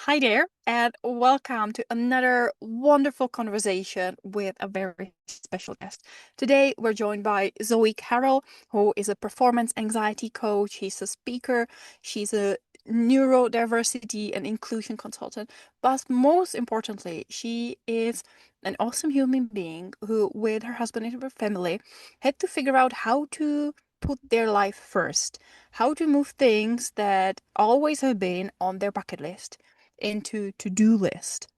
Hi there, and welcome to another wonderful conversation with a very special guest. Today, we're joined by Zoe Carroll, who is a performance anxiety coach. She's a speaker, she's a neurodiversity and inclusion consultant, but most importantly, she is an awesome human being who, with her husband and her family, had to figure out how to put their life first, how to move things that always have been on their bucket list into to-do list,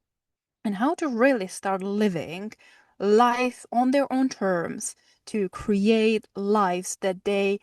and how to really start living life on their own terms to create lives that they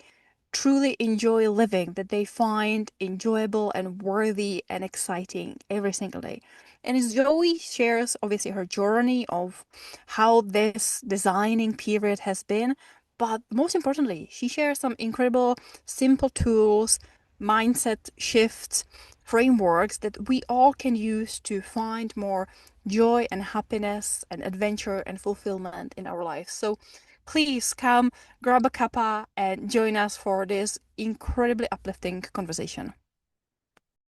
truly enjoy living, that they find enjoyable and worthy and exciting every single day. And Zoe shares obviously her journey of how this designing period has been, but most importantly, she shares some incredible simple tools, mindset shifts, frameworks that we all can use to find more joy and happiness and adventure and fulfillment in our lives. So please come, grab a cuppa, and join us for this incredibly uplifting conversation.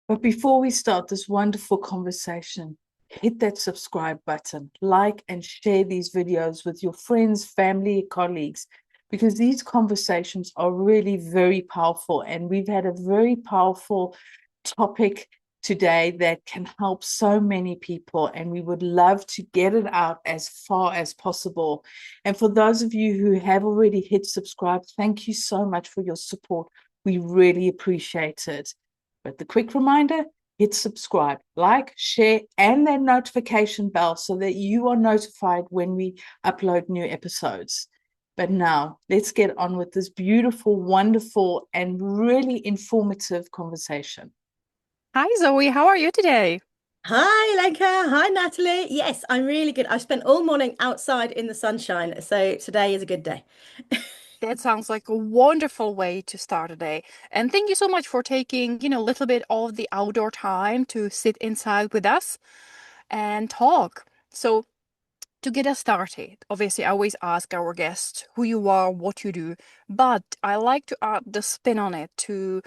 But before we start this wonderful conversation, hit that subscribe button, like and share these videos with your friends, family, colleagues, because these conversations are really very powerful. And we've had a very powerful topic today that can help so many people. And we would love to get it out as far as possible. And for those of you who have already hit subscribe, thank you so much for your support. We really appreciate it. But the quick reminder, hit subscribe, like, share, and that notification bell so that you are notified when we upload new episodes. But now let's get on with this beautiful, wonderful, and really informative conversation. Hi, Zoe. How are you today? Hi, Lenka. Hi, Natalie. Yes, I'm really good. I've spent all morning outside in the sunshine, so today is a good day. That sounds like a wonderful way to start a day. And thank you so much for taking, a little bit of the outdoor time to sit inside with us and talk. So, to get us started, obviously, I always ask our guests who you are, what you do, but I like to add the spin on it to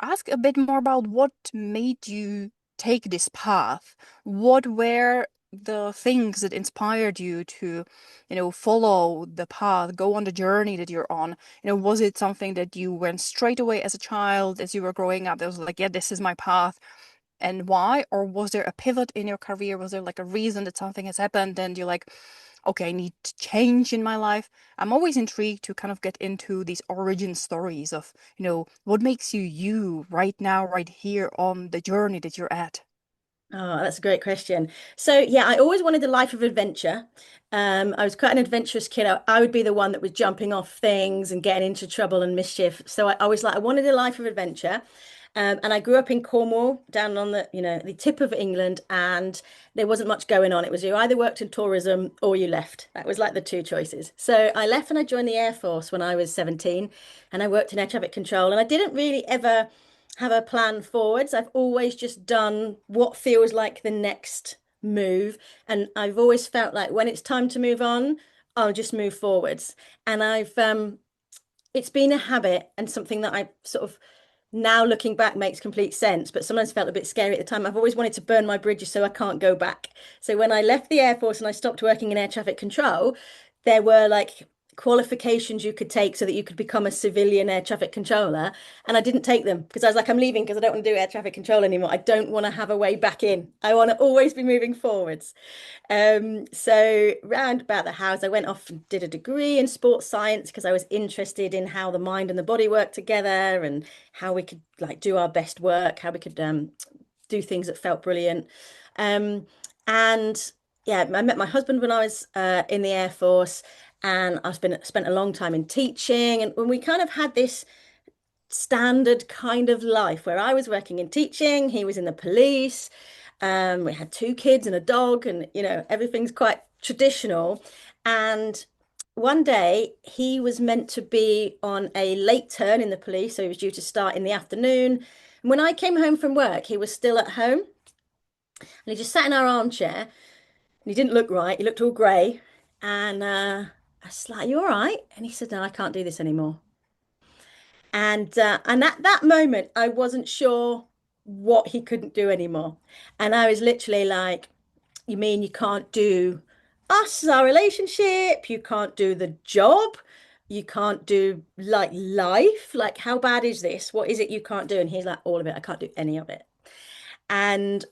ask a bit more about what made you take this path. What were the things that inspired you to, follow the path, go on the journey that you're on? Was it something that you went straight away as a child, as you were growing up, that was like, yeah, this is my path? And why? Or was there a pivot in your career? Was there like a reason that something has happened and you're like, okay, I need to change in my life? I'm always intrigued to kind of get into these origin stories of, what makes you you right now, right here on the journey that you're at. Oh, that's a great question. So, yeah, I always wanted a life of adventure. I was quite an adventurous kid. I would be the one that was jumping off things and getting into trouble and mischief. So I was like, I wanted a life of adventure. And I grew up in Cornwall, down on the tip of England, and there wasn't much going on. It was you either worked in tourism or you left. That was like the two choices. So I left and I joined the Air Force when I was 17, and I worked in air traffic control. And I didn't really ever have a plan forwards. I've always just done what feels like the next move. And I've always felt like when it's time to move on, I'll just move forwards. And it's been a habit and something that I sort of now looking back makes complete sense, but sometimes felt a bit scary at the time. I've always wanted to burn my bridges so I can't go back. So when I left the Air Force and I stopped working in air traffic control, there were like qualifications you could take so that you could become a civilian air traffic controller. And I didn't take them because I was like, I'm leaving because I don't want to do air traffic control anymore. I don't want to have a way back in. I want to always be moving forwards. So round about the house, I went off and did a degree in sports science because I was interested in how the mind and the body work together and how we could like do our best work, how we could do things that felt brilliant. Um, and yeah, I met my husband when I was in the Air Force, and I've spent a long time in teaching, and when we kind of had this standard kind of life where I was working in teaching, he was in the police. We had two kids and a dog, and everything's quite traditional. And one day he was meant to be on a late turn in the police, so he was due to start in the afternoon. And when I came home from work, he was still at home, and he just sat in our armchair, and he didn't look right. He looked all grey, and I was like, "You all right?" And he said, "No, I can't do this anymore." And at that moment, I wasn't sure what he couldn't do anymore. And I was literally like, you mean you can't do us, our relationship? You can't do the job? You can't do like life? Like, how bad is this? What is it you can't do? And he's like, all of it. I can't do any of it. And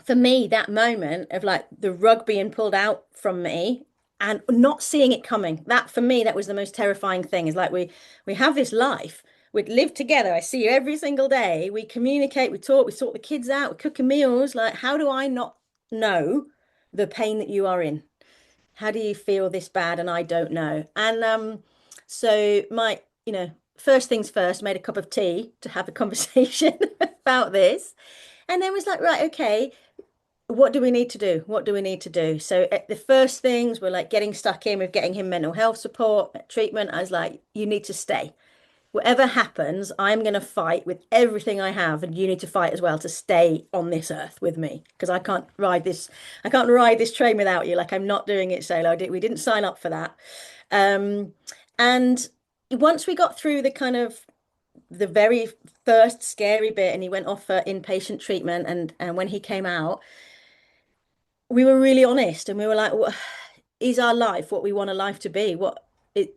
for me, that moment of like the rug being pulled out from me and not seeing it coming, that for me, that was the most terrifying thing. Is like we have this life. We'd live together. I see you every single day. We communicate, we talk, we sort the kids out, we're cooking meals. Like, how do I not know the pain that you are in? How do you feel this bad? And I don't know. And so my, first things first, made a cup of tea to have a conversation about this. And then was like, right, okay, what do we need to do? What do we need to do? So the first things were like getting stuck in with getting him mental health support, treatment. I was like, you need to stay. Whatever happens, I'm going to fight with everything I have, and you need to fight as well to stay on this earth with me because I can't ride this. I can't ride this train without you. Like I'm not doing it solo. We didn't sign up for that. And once we got through the kind of the very first scary bit, and he went off for inpatient treatment, and when he came out, we were really honest, and we were like, what is our life what we want a life to be? What it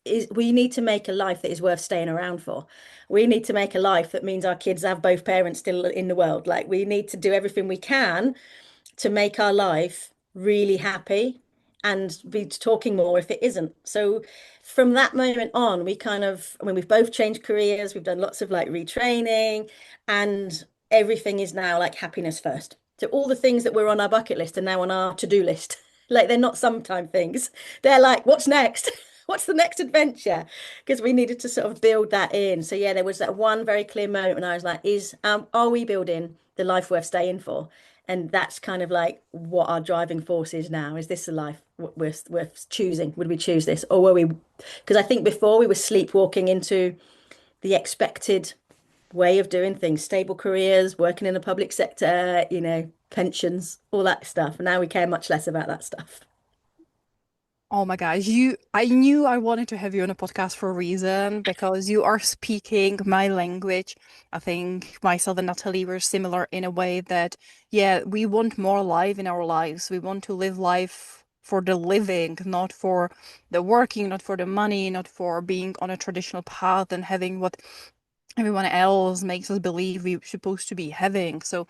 is, we need to make a life that is worth staying around for. We need to make a life that means our kids have both parents still in the world. Like we need to do everything we can to make our life really happy and be talking more if it isn't. So from that moment on, we kind of, I mean, we've both changed careers, we've done lots of like retraining, and everything is now like happiness first. So all the things that were on our bucket list are now on our to-do list. Like they're not sometime things. They're like, what's next? What's the next adventure? Because we needed to sort of build that in. So yeah, there was that one very clear moment when I was like, are we building the life worth staying for? And that's kind of like what our driving force is now. Is this the life we're choosing? Would we choose this? Or were we, because I think before we were sleepwalking into the expected way of doing things, stable careers, working in the public sector, pensions, all that stuff. And now we care much less about that stuff. Oh my gosh, I knew I wanted to have you on a podcast for a reason because you are speaking my language. I think myself and Natalie were similar in a way that, yeah, we want more life in our lives. We want to live life for the living, not for the working, not for the money, not for being on a traditional path and having what everyone else makes us believe we're supposed to be having. So,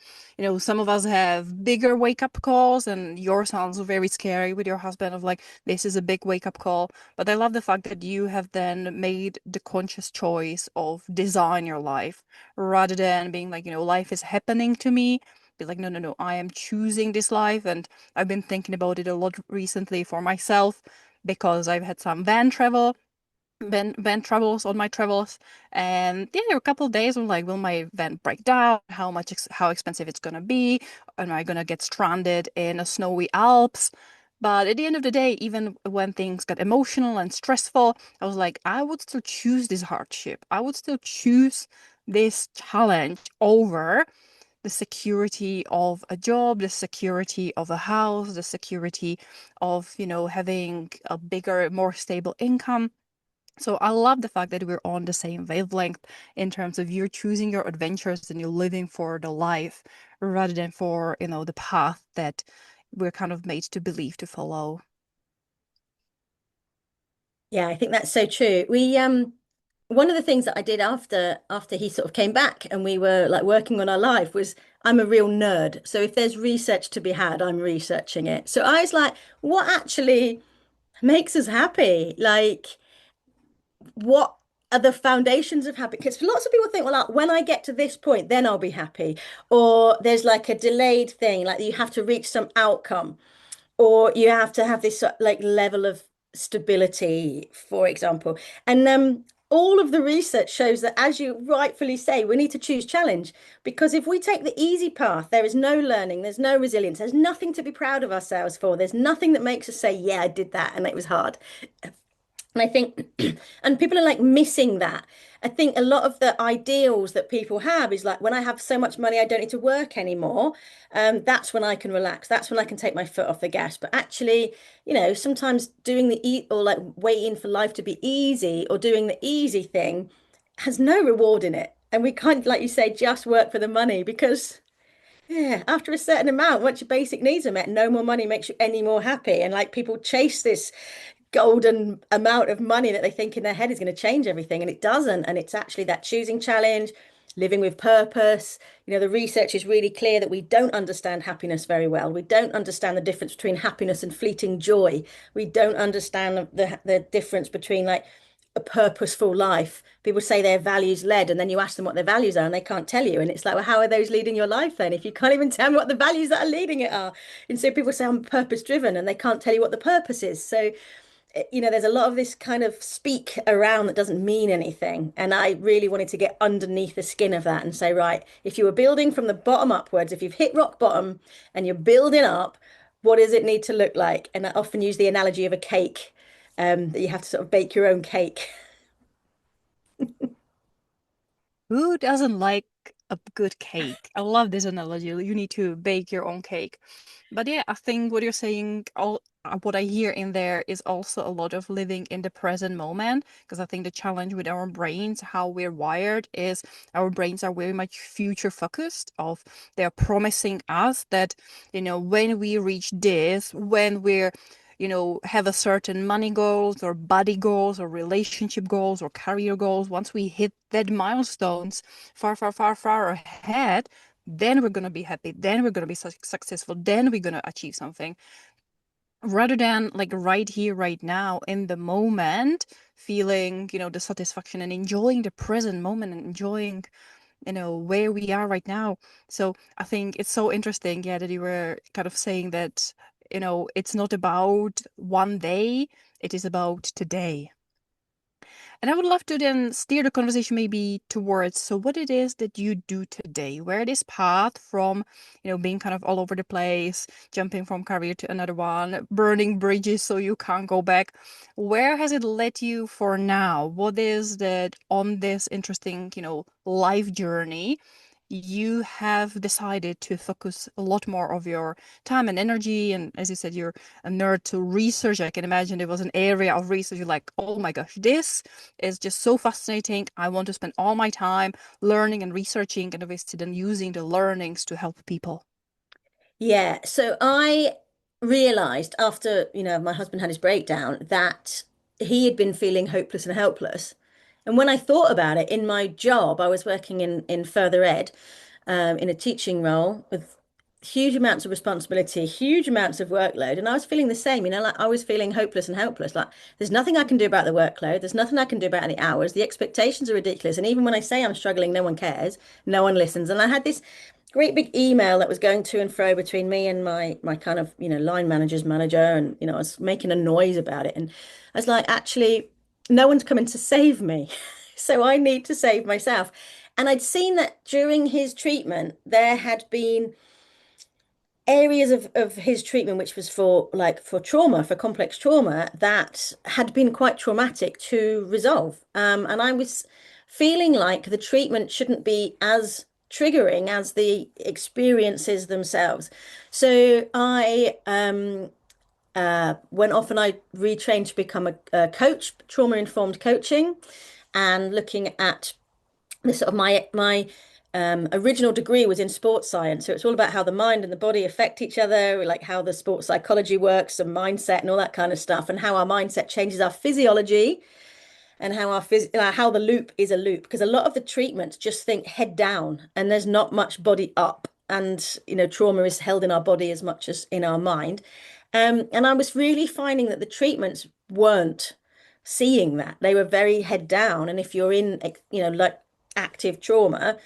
some of us have bigger wake-up calls, and yours sounds very scary with your husband of like, this is a big wake-up call. But I love the fact that you have then made the conscious choice of design your life rather than being like, life is happening to me. Be like, no, no, no, I am choosing this life. And I've been thinking about it a lot recently for myself because I've had some van travels on my travels, and yeah, there were a couple of days I'm like, will my van break down? How expensive it's gonna be? Am I gonna get stranded in a snowy Alps? But at the end of the day, even when things got emotional and stressful, I was like, I would still choose this hardship. I would still choose this challenge over the security of a job, the security of a house, the security of, having a bigger, more stable income. So I love the fact that we're on the same wavelength in terms of you're choosing your adventures and you're living for the life rather than for, the path that we're kind of made to believe to follow. Yeah, I think that's so true. We one of the things that I did after he sort of came back and we were like working on our life was I'm a real nerd. So if there's research to be had, I'm researching it. So I was like, what actually makes us happy? Like what are the foundations of happy? Because lots of people think, well, like, when I get to this point, then I'll be happy. Or there's like a delayed thing, like you have to reach some outcome, or you have to have this like level of stability, for example. And all of the research shows that, as you rightfully say, we need to choose challenge because if we take the easy path, there is no learning, there's no resilience, there's nothing to be proud of ourselves for, there's nothing that makes us say, yeah, I did that and it was hard. And I think, and people are like missing that. I think a lot of the ideals that people have is like, when I have so much money, I don't need to work anymore. That's when I can relax. That's when I can take my foot off the gas. But actually, sometimes doing the or like waiting for life to be easy or doing the easy thing has no reward in it. And we can't, like you say, just work for the money because yeah, after a certain amount, once your basic needs are met, no more money makes you any more happy. And like people chase this golden amount of money that they think in their head is going to change everything, and it doesn't. And it's actually that choosing challenge, living with purpose. You know, the research is really clear that we don't understand happiness very well. We don't understand the difference between happiness and fleeting joy. We don't understand the difference between like a purposeful life. People say they're values led, and then you ask them what their values are, and they can't tell you. And it's like, well, how are those leading your life then? If you can't even tell me what the values that are leading it are. And so people say I'm purpose driven, and they can't tell you what the purpose is. So you know, there's a lot of this kind of speak around that doesn't mean anything. And I really wanted to get underneath the skin of that and say, right, if you were building from the bottom upwards, if you've hit rock bottom and you're building up, what does it need to look like? And I often use the analogy of a cake, that you have to sort of bake your own cake. Who doesn't like a good cake? I love this analogy. You need to bake your own cake. But yeah, I think what you're saying, all what I hear in there is also a lot of living in the present moment. Because I think the challenge with our brains, how we're wired, is our brains are very much future focused. Of they're promising us that, when we reach this, when we're have a certain money goals or body goals or relationship goals or career goals. Once we hit that milestones far, far, far, far ahead, then we're going to be happy. Then we're going to be successful. Then we're going to achieve something. Rather than like right here, right now, in the moment, feeling, the satisfaction and enjoying the present moment and enjoying where we are right now. So I think it's so interesting, yeah, that you were kind of saying that, it's not about one day, it is about today. And I would love to then steer the conversation maybe towards so what it is that you do today, where this path from, being kind of all over the place, jumping from career to another one, burning bridges so you can't go back. Where has it led you for now? What is that on this interesting, life journey? You have decided to focus a lot more of your time and energy. And as you said, you're a nerd to research. I can imagine it was an area of research. You're like, oh my gosh, this is just so fascinating. I want to spend all my time learning and researching and obviously then using the learnings to help people. Yeah, so I realized after, my husband had his breakdown that he had been feeling hopeless and helpless. And when I thought about it, in my job, I was working in further ed, in a teaching role with huge amounts of responsibility, huge amounts of workload. And I was feeling the same, like I was feeling hopeless and helpless. Like there's nothing I can do about the workload. There's nothing I can do about the hours. The expectations are ridiculous. And even when I say I'm struggling, no one cares, no one listens. And I had this great big email that was going to and fro between me and my kind of, line manager's manager. And, I was making a noise about it. And I was like, actually, no one's coming to save me. So I need to save myself. And I'd seen that during his treatment, there had been areas of his treatment, which was for trauma, for complex trauma, that had been quite traumatic to resolve. And I was feeling like the treatment shouldn't be as triggering as the experiences themselves. So I went off and I retrained to become a coach, trauma-informed coaching, and looking at the sort of my original degree was in sports science. So it's all about how the mind and the body affect each other, like how the sports psychology works and mindset and all that kind of stuff, and how our mindset changes our physiology and how how the loop is a loop. Because a lot of the treatments just think head down and there's not much body up. And trauma is held in our body as much as in our mind. And I was really finding that the treatments weren't seeing that. They were very head down. And if you're in, like active trauma,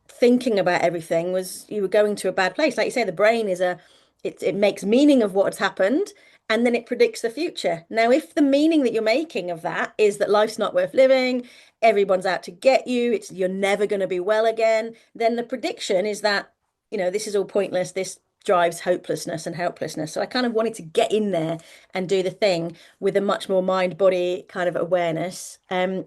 thinking about everything was you were going to a bad place. Like you say, the brain it makes meaning of what's happened and then it predicts the future. Now, if the meaning that you're making of that is that life's not worth living, everyone's out to get you, you're never going to be well again, then the prediction is that, this is all pointless. This drives hopelessness and helplessness. So I kind of wanted to get in there and do the thing with a much more mind body kind of awareness.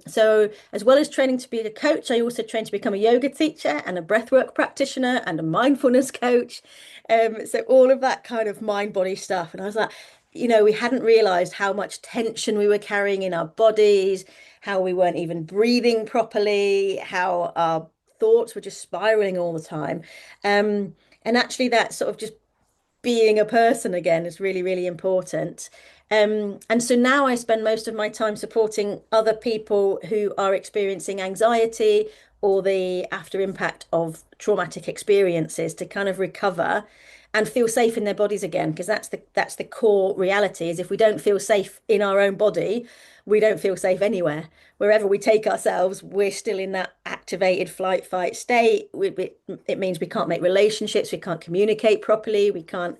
So as well as training to be a coach, I also trained to become a yoga teacher and a breathwork practitioner and a mindfulness coach. So all of that kind of mind body stuff. And I was like, we hadn't realized how much tension we were carrying in our bodies, how we weren't even breathing properly, how our thoughts were just spiraling all the time. And actually that sort of just being a person again is really, really important. And so now I spend most of my time supporting other people who are experiencing anxiety or the after impact of traumatic experiences to kind of recover and feel safe in their bodies again, because that's the core reality is if we don't feel safe in our own body, we don't feel safe anywhere. Wherever we take ourselves, we're still in that activated flight, fight state. It means we can't make relationships, we can't communicate properly, we can't,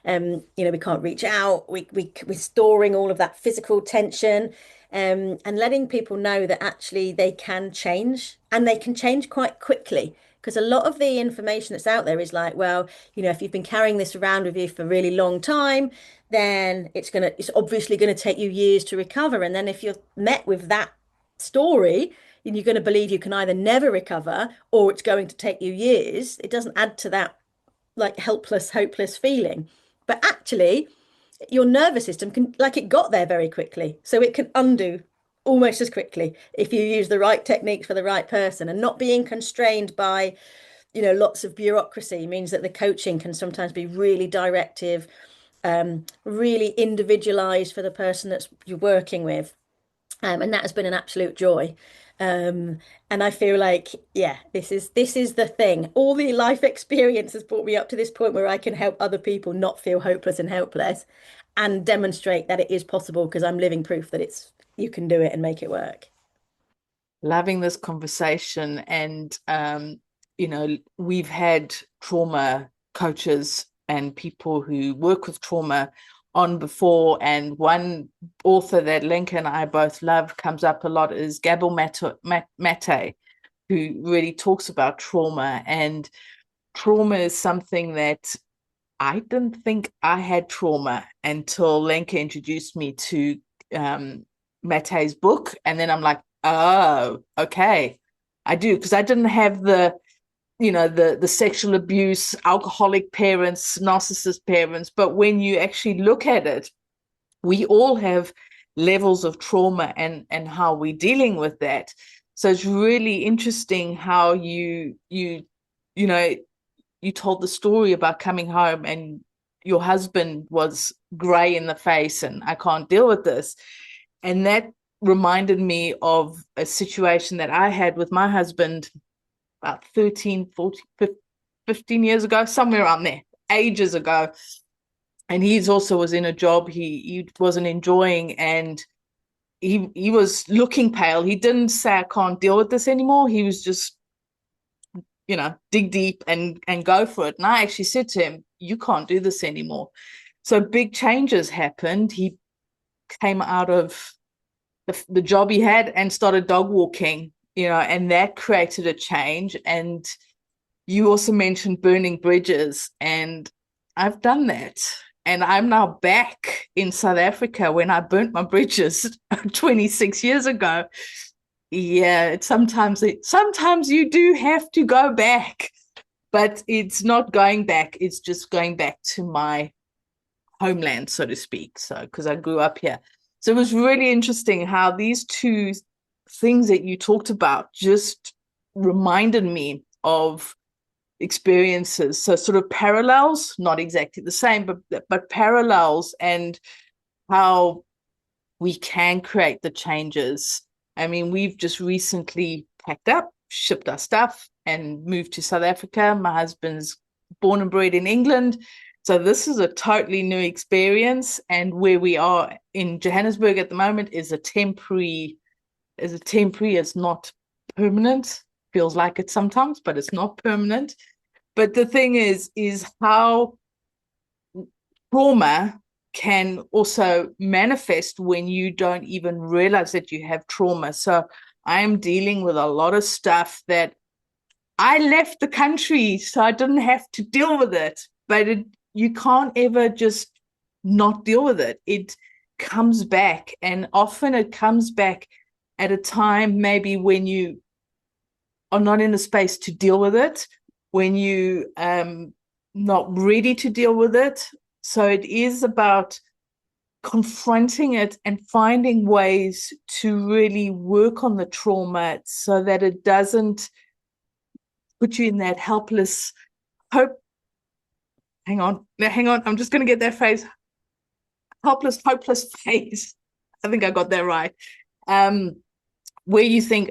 we can't reach out. We're storing all of that physical tension, and letting people know that actually they can change and they can change quite quickly. Because a lot of the information that's out there is like, well, if you've been carrying this around with you for a really long time, then it's obviously gonna take you years to recover. And then if you're met with that story, and you're going to believe you can either never recover or it's going to take you years, it doesn't add to that like helpless, hopeless feeling. But actually, your nervous system can, like, it got there very quickly, so it can undo almost as quickly if you use the right techniques for the right person. And not being constrained by lots of bureaucracy means that the coaching can sometimes be really directive, really individualized for the person that's you're working with. And that has been an absolute joy. And I feel like, yeah, this is the thing. All the life experience has brought me up to this point where I can help other people not feel hopeless and helpless and demonstrate that it is possible, because I'm living proof that you can do it and make it work. Loving this conversation. And we've had trauma coaches and people who work with trauma on before, and one author that Lenka and I both love comes up a lot is Gabor Mate, who really talks about trauma. And trauma is something that I didn't think I had trauma until Lenka introduced me to Mate's book. And then I'm like, oh, okay, I do, because I didn't have the sexual abuse, alcoholic parents, narcissist parents. But when you actually look at it, we all have levels of trauma and how we're dealing with that. So it's really interesting how you told the story about coming home and your husband was gray in the face and I can't deal with this. And that reminded me of a situation that I had with my husband about 13, 14, 15 years ago, somewhere around there, ages ago. And he also was in a job he wasn't enjoying, and he was looking pale. He didn't say, I can't deal with this anymore. He was just, dig deep and go for it. And I actually said to him, you can't do this anymore. So big changes happened. He came out of the job he had and started dog walking, and that created a change. And you also mentioned burning bridges, and I've done that. And I'm now back in South Africa when I burnt my bridges 26 years ago. Yeah, sometimes you do have to go back, but it's not going back. It's just going back to my homeland, so to speak. So, because I grew up here. So it was really interesting how these two things that you talked about just reminded me of experiences. So sort of parallels, not exactly the same, but parallels, and how we can create the changes. I mean, we've just recently packed up, shipped our stuff, and moved to South Africa. My husband's born and bred in England. So this is a totally new experience. And where we are in Johannesburg at the moment is temporary, it's not permanent. Feels like it sometimes, but it's not permanent. But the thing is how trauma can also manifest when you don't even realize that you have trauma. So I am dealing with a lot of stuff that I left the country, so I didn't have to deal with it. But you can't ever just not deal with it. It comes back, and often it comes back at a time maybe when you are not in a space to deal with it, when you not ready to deal with it. So it is about confronting it and finding ways to really work on the trauma so that it doesn't put you in that helpless hope. Hang on. I'm just going to get that phrase. Helpless, hopeless phase. I think I got that right. Where you think,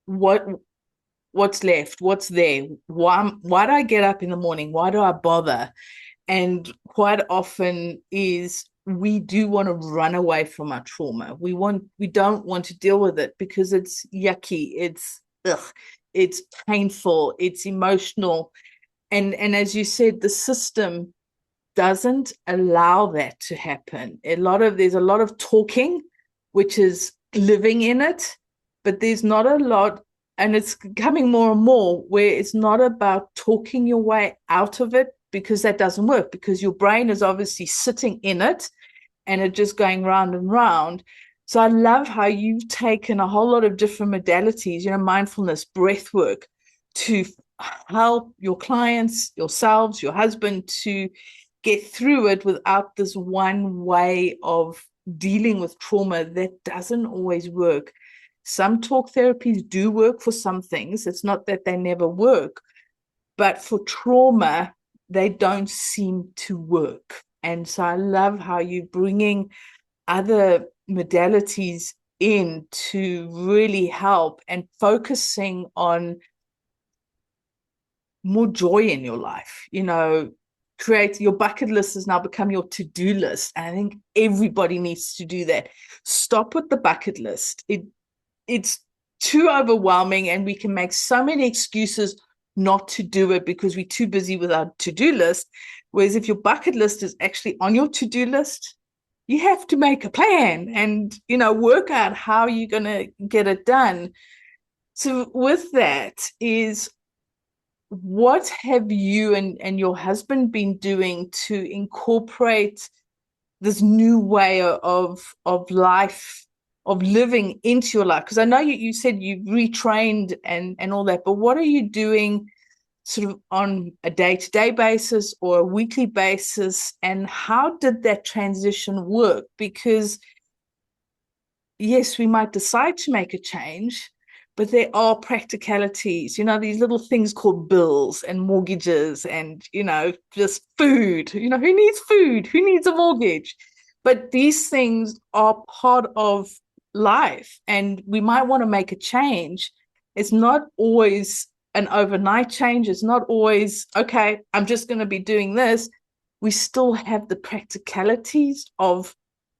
what's left? What's there? Why do I get up in the morning? Why do I bother? And quite often is we do want to run away from our trauma. We don't want to deal with it because it's yucky, it's painful, it's emotional. And as you said, the system doesn't allow that to happen. There's a lot of talking, which is living in it, but there's not a lot, and it's coming more and more where it's not about talking your way out of it, because that doesn't work, because your brain is obviously sitting in it and it just going round and round. So I love how you've taken a whole lot of different modalities, mindfulness, breath work, to help your clients, yourselves, your husband, to get through it without this one way of dealing with trauma that doesn't always work. Some talk therapies do work for some things. It's not that they never work, but for trauma, they don't seem to work. And so I love how you're bringing other modalities in to really help and focusing on more joy in your life. Create your bucket list has now become your to-do list. And I think everybody needs to do that. Stop with the bucket list. It's too overwhelming, and we can make so many excuses not to do it because we're too busy with our to-do list. Whereas if your bucket list is actually on your to-do list, you have to make a plan and, work out how you're going to get it done. So with that is, what have you and your husband been doing to incorporate this new way of life, of living into your life? Because I know you said you've retrained and all that, but what are you doing sort of on a day-to-day basis or a weekly basis, and how did that transition work? Because yes, we might decide to make a change, but there are practicalities, these little things called bills and mortgages and, just food. Who needs food? Who needs a mortgage? But these things are part of life, and we might want to make a change. It's not always an overnight change. It's not always, okay, I'm just going to be doing this. We still have the practicalities of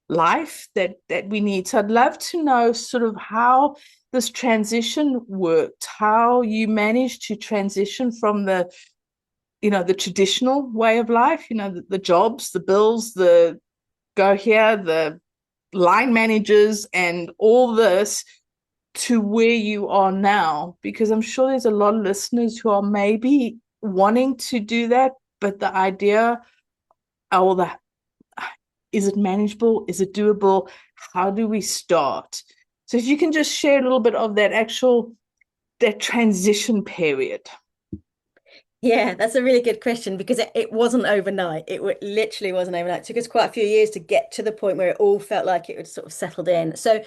life that we need. So I'd love to know sort of how this transition worked, how you managed to transition from the traditional way of life, the jobs, the bills, the go here, the line managers and all this, to where you are now, because I'm sure there's a lot of listeners who are maybe wanting to do that, but the idea, is it manageable? Is it doable? How do we start? So if you can just share a little bit of that transition period. Yeah, that's a really good question, because it wasn't overnight. Literally wasn't overnight. It took us quite a few years to get to the point where it all felt like it had sort of settled in. So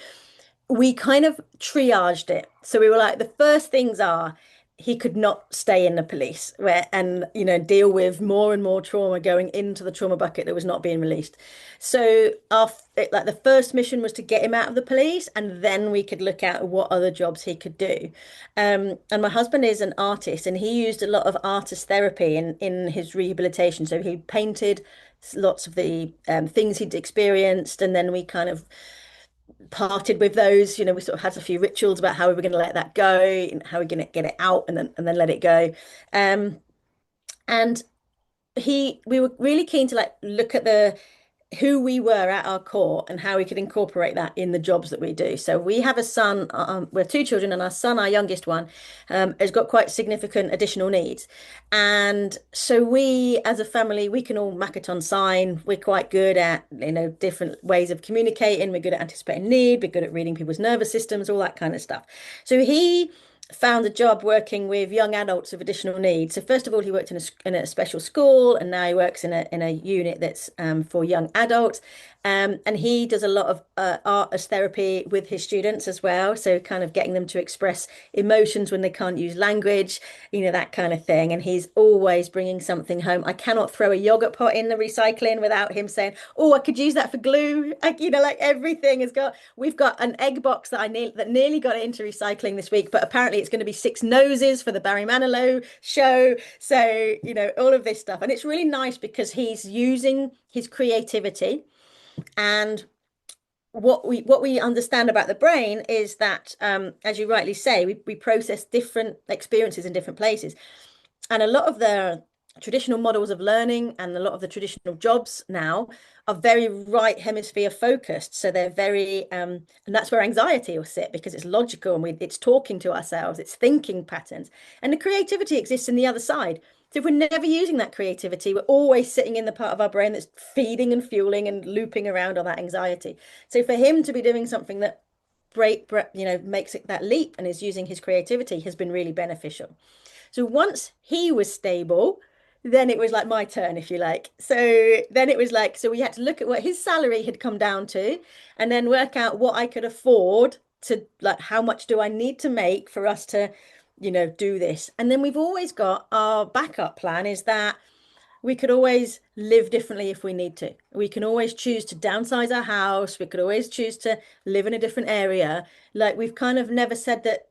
we kind of triaged it. So we were like, the first things are, he could not stay in the police and deal with more and more trauma going into the trauma bucket that was not being released. So the first mission was to get him out of the police, and then we could look at what other jobs he could do. And my husband is an artist, and he used a lot of artist therapy in his rehabilitation. So he painted lots of the things he'd experienced, and then we kind of parted with those. We sort of had a few rituals about how we were going to let that go and how we're going to get it out and then let it go. And we were really keen to look at who we were at our core and how we could incorporate that in the jobs that we do. So we have a son, we're two children, and our son, our youngest one, has got quite significant additional needs. And so we, as a family, we can all Makaton sign. We're quite good at, different ways of communicating. We're good at anticipating need. We're good at reading people's nervous systems, all that kind of stuff. So he found a job working with young adults with additional needs. So first of all, he worked in a special school, and now he works in a unit that's for young adults. And he does a lot of art as therapy with his students as well. So kind of getting them to express emotions when they can't use language, that kind of thing. And he's always bringing something home. I cannot throw a yogurt pot in the recycling without him saying, "Oh, I could use that for glue." Like, like everything has got. We've got an egg box that nearly got into recycling this week, but apparently it's going to be 6 noses for the Barry Manilow show. So, all of this stuff. And it's really nice because he's using his creativity. And what we understand about the brain is that, as you rightly say, we process different experiences in different places. And a lot of the traditional models of learning and a lot of the traditional jobs now are very right hemisphere focused. So they're very, and that's where anxiety will sit, because it's logical and it's talking to ourselves, it's thinking patterns. And the creativity exists in the other side. So if we're never using that creativity, we're always sitting in the part of our brain that's feeding and fueling and looping around on that anxiety. So for him to be doing something that makes it that leap and is using his creativity has been really beneficial. So once he was stable, then it was like my turn, if you like. So then it was like, so we had to look at what his salary had come down to and then work out what I could afford to, like, how much do I need to make for us to, do this. And then we've always got our backup plan is that we could always live differently if we need to. We can always choose to downsize our house. We could always choose to live in a different area. Like, we've kind of never said that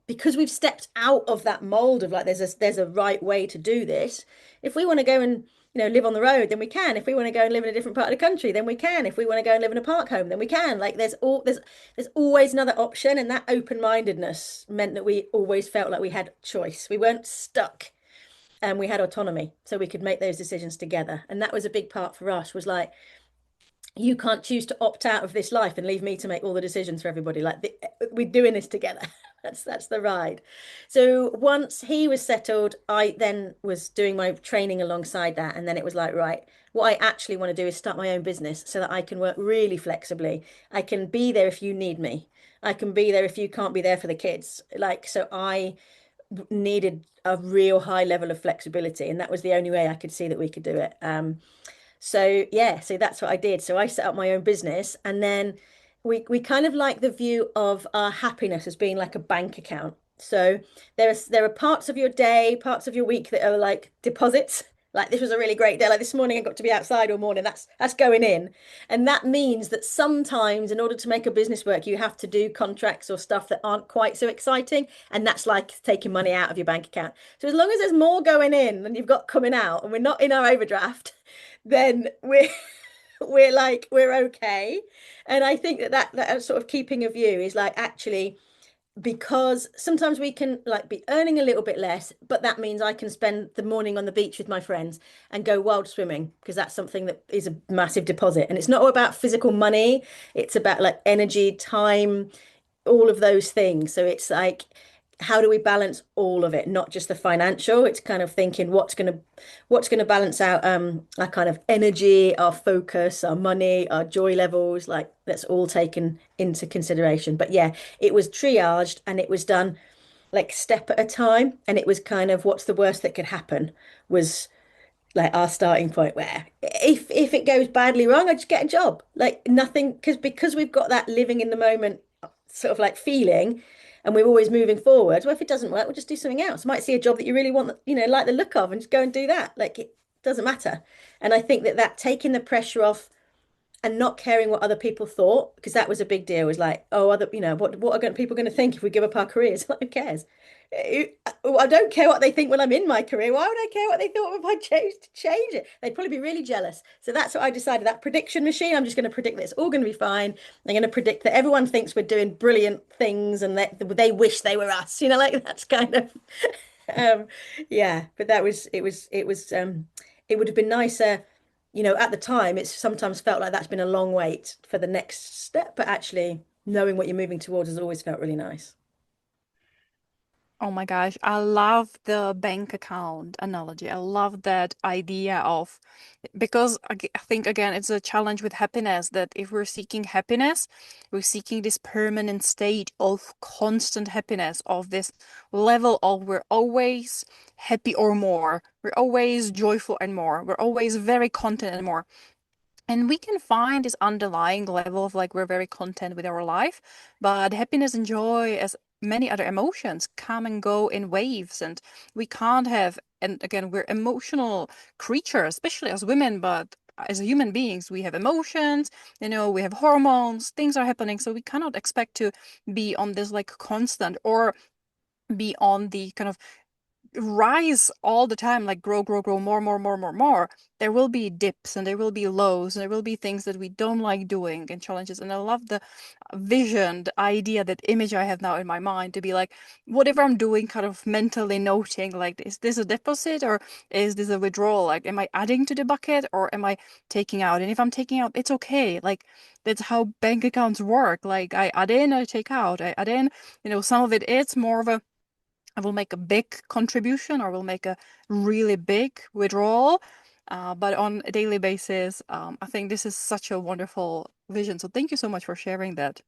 because we've stepped out of that mold of like there's a right way to do this. If we want to go and live on the road, then we can. If we want to go and live in a different part of the country, then we can. If we want to go and live in a park home, then we can. Like, there's always another option, and that open-mindedness meant that we always felt like we had choice. We weren't stuck, and we had autonomy, so we could make those decisions together. And that was a big part for us, was like, you can't choose to opt out of this life and leave me to make all the decisions for everybody. Like, we're doing this together. That's the ride. So once he was settled, I then was doing my training alongside that. And then it was like, right, what I actually want to do is start my own business so that I can work really flexibly. I can be there if you need me. I can be there if you can't be there for the kids. Like, so I needed a real high level of flexibility. And that was the only way I could see that we could do it. So yeah, so that's what I did. So I set up my own business, and then we kind of like the view of our happiness as being like a bank account. So there are parts of your day, parts of your week that are like deposits. Like, this was a really great day. Like this morning, I got to be outside all morning. That's going in. And that means that sometimes in order to make a business work, you have to do contracts or stuff that aren't quite so exciting. And that's like taking money out of your bank account. So as long as there's more going in than you've got coming out, and we're not in our overdraft, then we're okay. And I think that sort of keeping a view is like, actually, because sometimes we can like be earning a little bit less, but that means I can spend the morning on the beach with my friends and go wild swimming, because that's something that is a massive deposit. And it's not all about physical money, it's about like energy, time, all of those things. So it's like, how do we balance all of it, not just the financial? It's kind of thinking what's gonna balance out our kind of energy, our focus, our money, our joy levels. Like, that's all taken into consideration. But yeah, it was triaged and it was done like step at a time. And it was kind of, what's the worst that could happen, was like our starting point, where if it goes badly wrong, I just get a job. Like, nothing, because we've got that living in the moment sort of like feeling, and we're always moving forward. Well, if it doesn't work, we'll just do something else. Might see a job that you really want, like the look of, and just go and do that. Like, it doesn't matter. And I think that taking the pressure off and not caring what other people thought, because that was a big deal, was like, oh, what are people going to think if we give up our careers? Like, who cares? I don't care what they think when I'm in my career. Why would I care what they thought if I chose to change it? They'd probably be really jealous. So that's what I decided. That prediction machine, I'm just going to predict that it's all going to be fine. I'm going to predict that everyone thinks we're doing brilliant things and that they wish they were us. Like, that's kind of yeah. But it would have been nicer. At the time, it's sometimes felt like that's been a long wait for the next step, but actually knowing what you're moving towards has always felt really nice. Oh my gosh, I love the bank account analogy. I love that idea of, because I think again it's a challenge with happiness, that if we're seeking happiness, we're seeking this permanent state of constant happiness, of this level of we're always happy or more, we're always joyful and more, we're always very content and more. And we can find this underlying level of like we're very content with our life, but happiness and joy, as many other emotions, come and go in waves, and we can't have. And again, we're emotional creatures, especially as women, but as human beings, we have emotions, we have hormones, things are happening, so we cannot expect to be on this like constant or be on the kind of rise all the time, like grow, grow, grow, more, more, more, more, more. There will be dips and there will be lows and there will be things that we don't like doing and challenges. And I love the vision, the idea, that image I have now in my mind to be like, whatever I'm doing, kind of mentally noting, like, is this a deposit or is this a withdrawal? Like, am I adding to the bucket or am I taking out? And if I'm taking out, it's okay. Like, that's how bank accounts work. Like, I add in, I take out, I add in, some of it's more of a I will make a big contribution or will make a really big withdrawal. But on a daily basis, I think this is such a wonderful vision. So thank you so much for sharing that.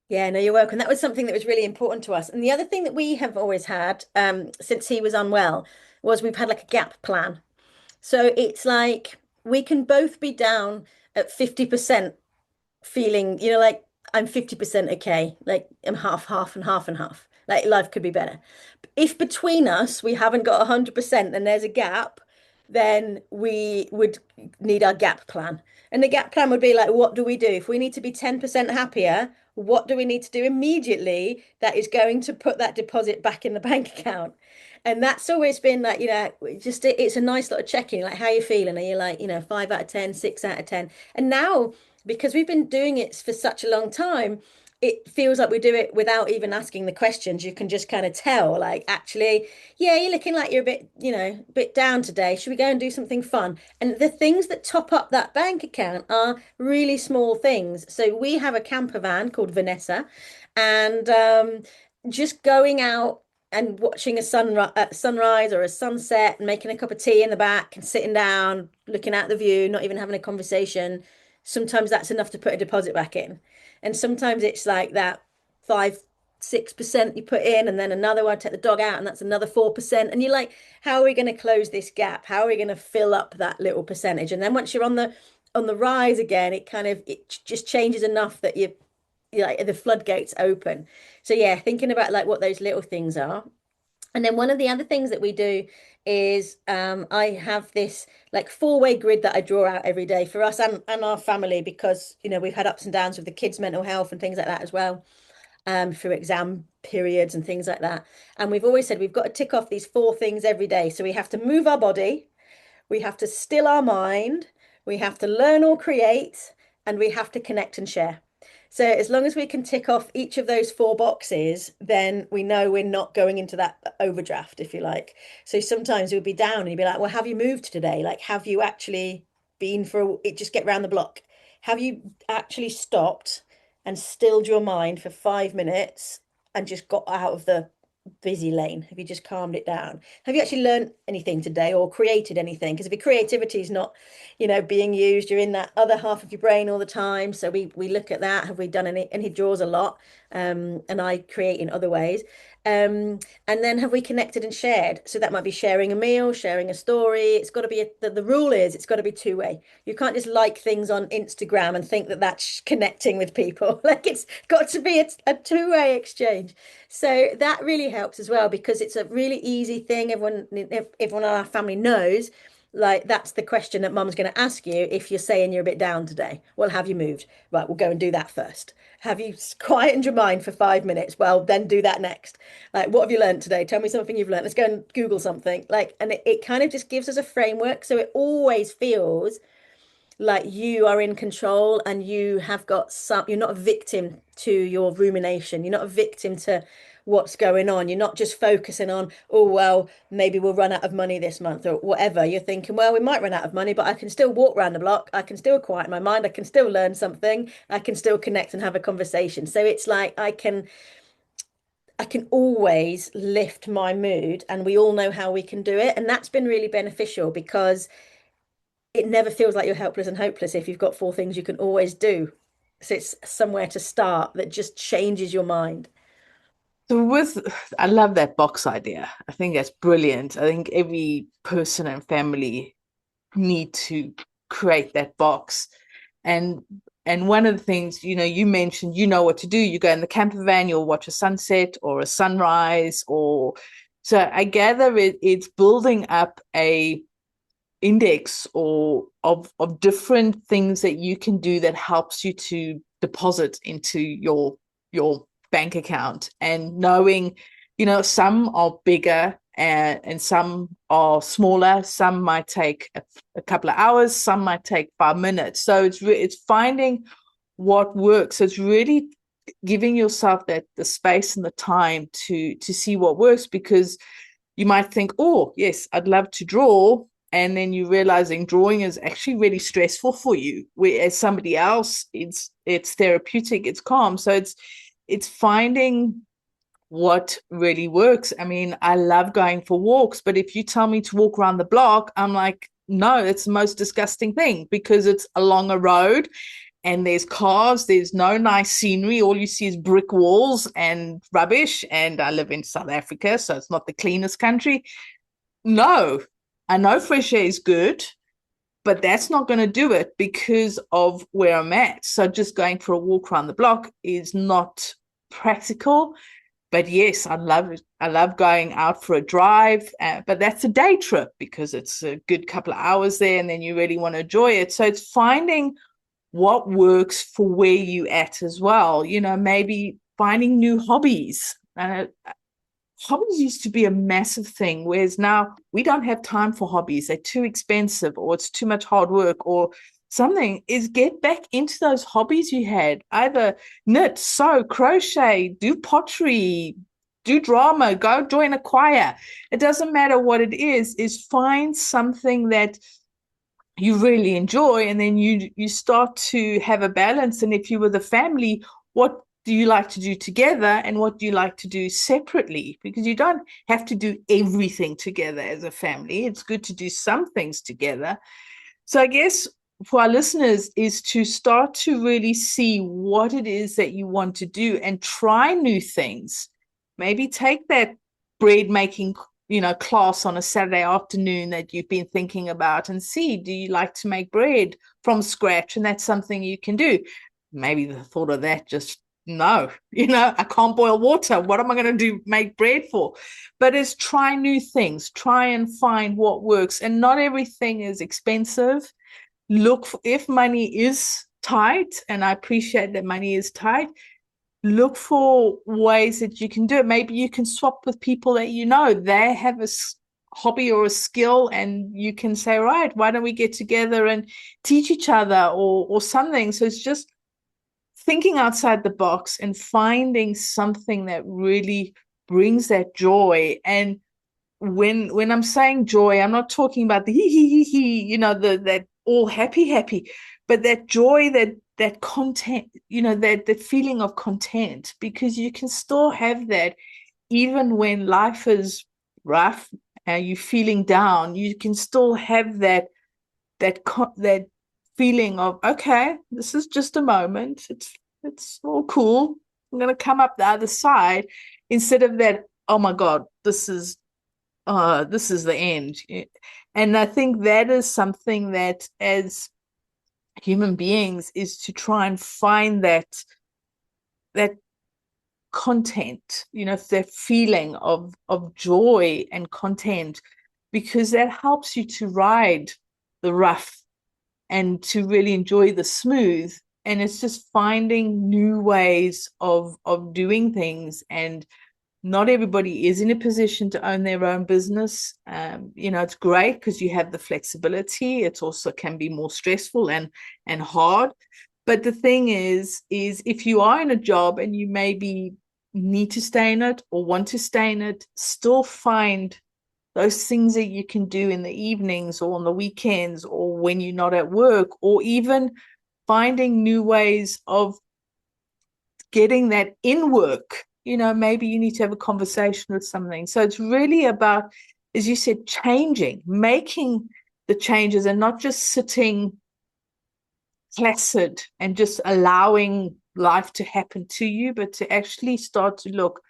Yeah, no, you're welcome. That was something that was really important to us. And the other thing that we have always had, since he was unwell, was we've had like a gap plan. So it's like we can both be down at 50% feeling, like I'm 50% okay, like I'm half, half, and half and half. Like life could be better. If between us we haven't got 100%, then there's a gap, then we would need our gap plan. And the gap plan would be like, what do we do? If we need to be 10% happier, what do we need to do immediately that is going to put that deposit back in the bank account? And that's always been like, just it's a nice little check-in, like how you feeling? Are you like, 5 out of 10, 6 out of 10? And now, because we've been doing it for such a long time, it feels like we do it without even asking the questions. You can just kind of tell, like, actually, yeah, you're looking like you're a bit, a bit down today. Should we go and do something fun? And the things that top up that bank account are really small things. So we have a camper van called Vanessa, and just going out and watching sunrise or a sunset and making a cup of tea in the back and sitting down, looking at the view, not even having a conversation. Sometimes that's enough to put a deposit back in. And sometimes it's like that 5, 6% you put in, and then another one, take the dog out, and that's another 4%. And you're like, how are we going to close this gap? How are we going to fill up that little percentage? And then once you're on the rise again, it just changes enough that you like the floodgates open. So yeah, thinking about like what those little things are. And then one of the other things that we do is I have this like four-way grid that I draw out every day for us and our family, because we've had ups and downs with the kids' mental health and things like that as well, through exam periods and things like that. And we've always said we've got to tick off these four things every day. So we have to move our body, we have to still our mind, we have to learn or create, and we have to connect and share. So as long as we can tick off each of those four boxes, then we know we're not going into that overdraft, if you like. So sometimes we'll be down and you'll be like, well, have you moved today? Like, have you actually been for it? Just get round the block. Have you actually stopped and stilled your mind for 5 minutes and just got out of the busy lane? Have you just calmed it down? Have you actually learned anything today or created anything? Because if your creativity is not, being used, you're in that other half of your brain all the time. So we look at that. Have we done any? And he draws a lot, and I create in other ways. And then have we connected and shared? So that might be sharing a meal, sharing a story. It's got to be the rule is it's got to be two-way. You can't just like things on Instagram and think that that's connecting with people. Like it's got to be a two-way exchange. So that really helps as well, because it's a really easy thing. Everyone in our family knows, like that's the question that mum's going to ask you if you're saying you're a bit down today. Well, have you moved? Right, we'll go and do that first. Have you quietened your mind for 5 minutes? Well, then do that next. Like, what have you learned today? Tell me something you've learned. Let's go and Google something. Like, and it kind of just gives us a framework. So it always feels like you are in control and you have got you're not a victim to your rumination. You're not a victim to what's going on. You're not just focusing on, oh, well, maybe we'll run out of money this month or whatever. You're thinking, well, we might run out of money, but I can still walk around the block. I can still quiet my mind. I can still learn something. I can still connect and have a conversation. So it's like I can always lift my mood, and we all know how we can do it. And that's been really beneficial because it never feels like you're helpless and hopeless if you've got four things you can always do. So it's somewhere to start that just changes your mind. So I love that box idea. I think that's brilliant. I think every person and family need to create that box. And one of the things, you mentioned, you know what to do. You go in the camper van, you'll watch a sunset or a sunrise, or so I gather it's building up a index or of different things that you can do that helps you to deposit into your bank account, and knowing some are bigger and some are smaller. Some might take a couple of hours, some might take 5 minutes. So it's finding what works. So it's really giving yourself the space and the time to see what works, because you might think, oh yes, I'd love to draw, and then you're realizing drawing is actually really stressful for you, whereas somebody else, it's therapeutic, it's calm. So it's finding what really works. I mean, I love going for walks, but if you tell me to walk around the block, I'm like, no, it's the most disgusting thing, because it's along a road and there's cars, there's no nice scenery. All you see is brick walls and rubbish. And I live in South Africa, so it's not the cleanest country. No, I know fresh air is good, but that's not going to do it because of where I'm at. So just going for a walk around the block is not practical. But yes, I love it. I love going out for a drive, but that's a day trip because it's a good couple of hours there, and then you really want to enjoy it. So it's finding what works for where you at as well. Maybe finding new hobbies. Hobbies used to be a massive thing, whereas now we don't have time for hobbies. They're too expensive, or it's too much hard work, or something. Is get back into those hobbies you had. Either knit, sew, crochet, do pottery, do drama, go join a choir. It doesn't matter what it is find something that you really enjoy, and then you start to have a balance. And if you were the family, what do you like to do together and what do you like to do separately? Because you don't have to do everything together as a family. It's good to do some things together. So I guess for our listeners is to start to really see what it is that you want to do and try new things. Maybe take that bread making class on a Saturday afternoon that you've been thinking about, and see, do you like to make bread from scratch? And that's something you can do. Maybe the thought of that, just no, I can't boil water. What am I going to do, make bread for? But it's try new things, try and find what works. And not everything is expensive. Look for, if money is tight, and I appreciate that money is tight, look for ways that you can do it. Maybe you can swap with people that they have a hobby or a skill, and you can say, right, why don't we get together and teach each other or something. So it's just thinking outside the box and finding something that really brings that joy. And when I'm saying joy, I'm not talking about the hee, that all happy, but that joy, that content, that feeling of content, because you can still have that even when life is rough and you're feeling down. You can still have that feeling of, okay, this is just a moment. It's all cool. I'm going to come up the other side, instead of that, oh my God, this is the end. And I think that is something that as human beings is to try and find that content, that feeling of joy and content, because that helps you to ride the rough and to really enjoy the smooth. And it's just finding new ways of doing things. And not everybody is in a position to own their own business. It's great because you have the flexibility. It also can be more stressful and hard. But the thing is if you are in a job and you maybe need to stay in it or want to stay in it, still find those things that you can do in the evenings or on the weekends or when you're not at work, or even finding new ways of getting that in work maybe you need to have a conversation with something. So it's really about, as you said, changing, making the changes and not just sitting placid and just allowing life to happen to you, but to actually start to look,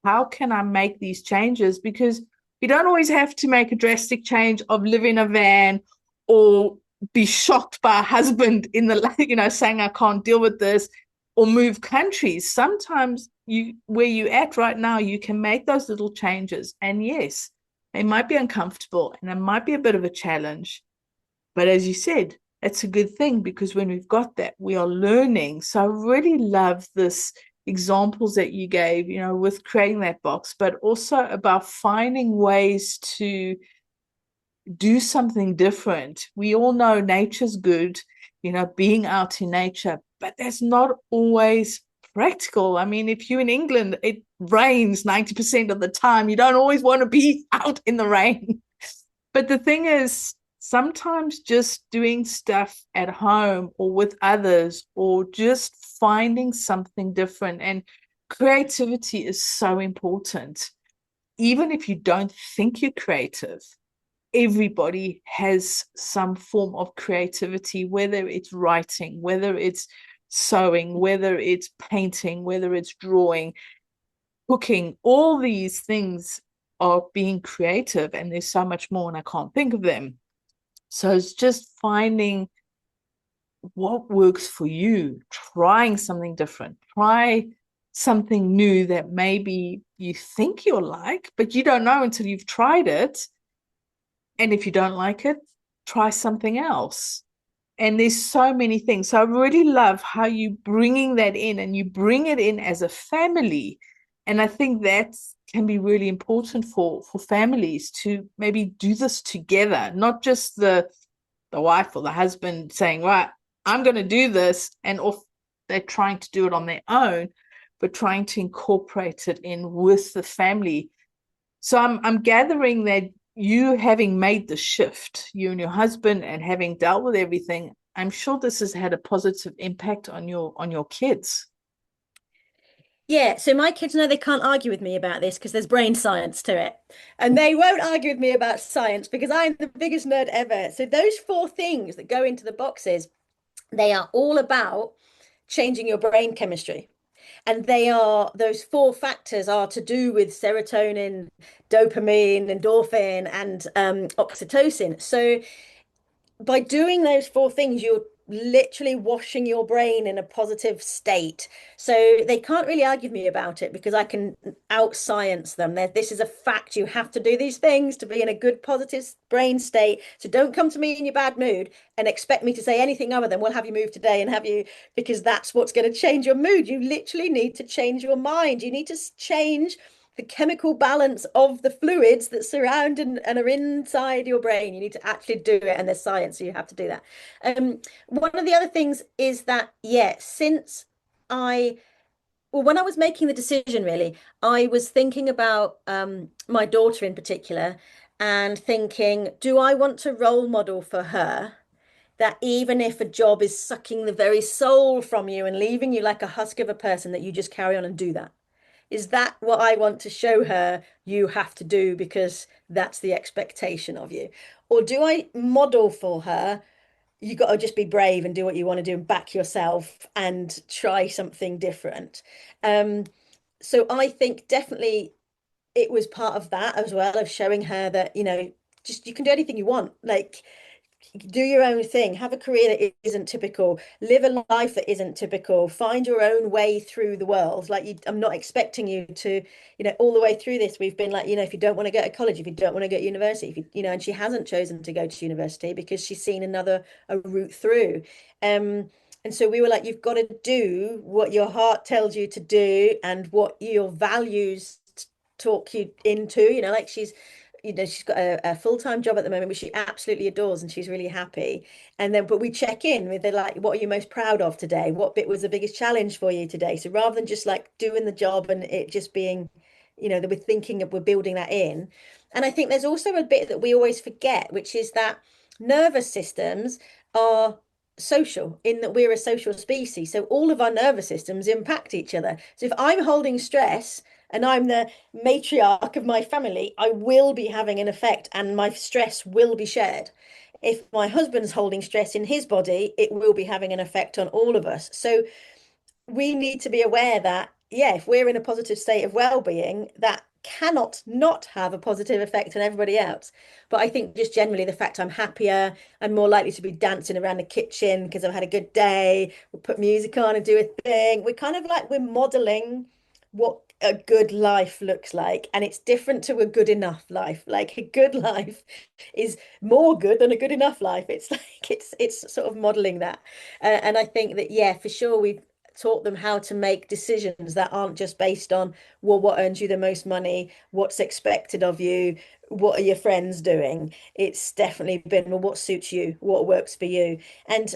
how can I make these changes? Because you don't always have to make a drastic change of live in a van or be shocked by a husband in the, saying, I can't deal with this, or move countries. Sometimes where you're at right now, you can make those little changes. And yes, they might be uncomfortable and it might be a bit of a challenge. But as you said, it's a good thing, because when we've got that, we are learning. So I really love this examples that you gave, with creating that box, but also about finding ways to do something different. We all know nature's good, being out in nature, but that's not always practical. I mean, if you're in England, it rains 90% of the time. You don't always want to be out in the rain. But the thing is, sometimes just doing stuff at home or with others, or just finding something different. And creativity is so important. Even if you don't think you're creative, everybody has some form of creativity, whether it's writing, whether it's sewing, whether it's painting, whether it's drawing, cooking. All these things are being creative, and there's so much more, and I can't think of them. So it's just finding what works for you, trying something different, try something new that maybe you think you'll like, but you don't know until you've tried it. And if you don't like it, try something else. And there's so many things. So I really love how you bringing that in, and you bring it in as a family. And I think that can be really important for families to maybe do this together, not just the wife or the husband saying, right, I'm going to do this, and off they're trying to do it on their own, but trying to incorporate it in with the family. So I'm gathering that you, having made the shift, you and your husband, and having dealt with everything, I'm sure this has had a positive impact on your kids. Yeah, so my kids know they can't argue with me about this because there's brain science to it. And they won't argue with me about science because I'm the biggest nerd ever. So those four things that go into the boxes, they are all about changing your brain chemistry. And those four factors are to do with serotonin, dopamine, endorphin, and oxytocin. So by doing those four things, you're literally washing your brain in a positive state. So they can't really argue with me about it because I can out science them. This is a fact. You have to do these things to be in a good, positive brain state. So don't come to me in your bad mood and expect me to say anything other than we'll have you move today and have you, because that's what's going to change your mood. You literally need to change your mind. You need to change the chemical balance of the fluids that surround and are inside your brain. You need to actually do it, and there's science, so you have to do that. One of the other things is that, yeah, when I was making the decision, really, I was thinking about my daughter in particular, and thinking, do I want to role model for her that even if a job is sucking the very soul from you and leaving you like a husk of a person, that you just carry on and do that? Is that what I want to show her you have to do because that's the expectation of you? Or do I model for her, you got to just be brave and do what you want to do and back yourself and try something different? So I think definitely it was part of that as well, of showing her that, just you can do anything you want. Like, do your own thing, have a career that isn't typical, live a life that isn't typical, find your own way through the world. I'm not expecting you to, all the way through this, we've been like, if you don't want to go to college, if you don't want to go to university, if and she hasn't chosen to go to university because she's seen a route through. And so we were like, you've got to do what your heart tells you to do and what your values talk you into, like she's got a full-time job at the moment, which she absolutely adores, and she's really happy. But we check in with like, what are you most proud of today? What bit was the biggest challenge for you today? So rather than just like doing the job and it just being, that we're thinking of, we're building that in. And I think there's also a bit that we always forget, which is that nervous systems are social in that we're a social species. So all of our nervous systems impact each other. So if I'm holding stress and I'm the matriarch of my family, I will be having an effect and my stress will be shared. If my husband's holding stress in his body, it will be having an effect on all of us. So we need to be aware that, yeah, if we're in a positive state of well-being, that cannot not have a positive effect on everybody else. But I think just generally the fact I'm happier, I'm more likely to be dancing around the kitchen because I've had a good day. We'll put music on and do a thing. We're kind of like we're modeling what a good life looks like. And it's different to a good enough life. Like a good life is more good than a good enough life. It's like it's sort of modeling that. And I think that, yeah, for sure, we've taught them how to make decisions that aren't just based on, well, what earns you the most money, what's expected of you, what are your friends doing. It's definitely been, well, what suits you, what works for you. And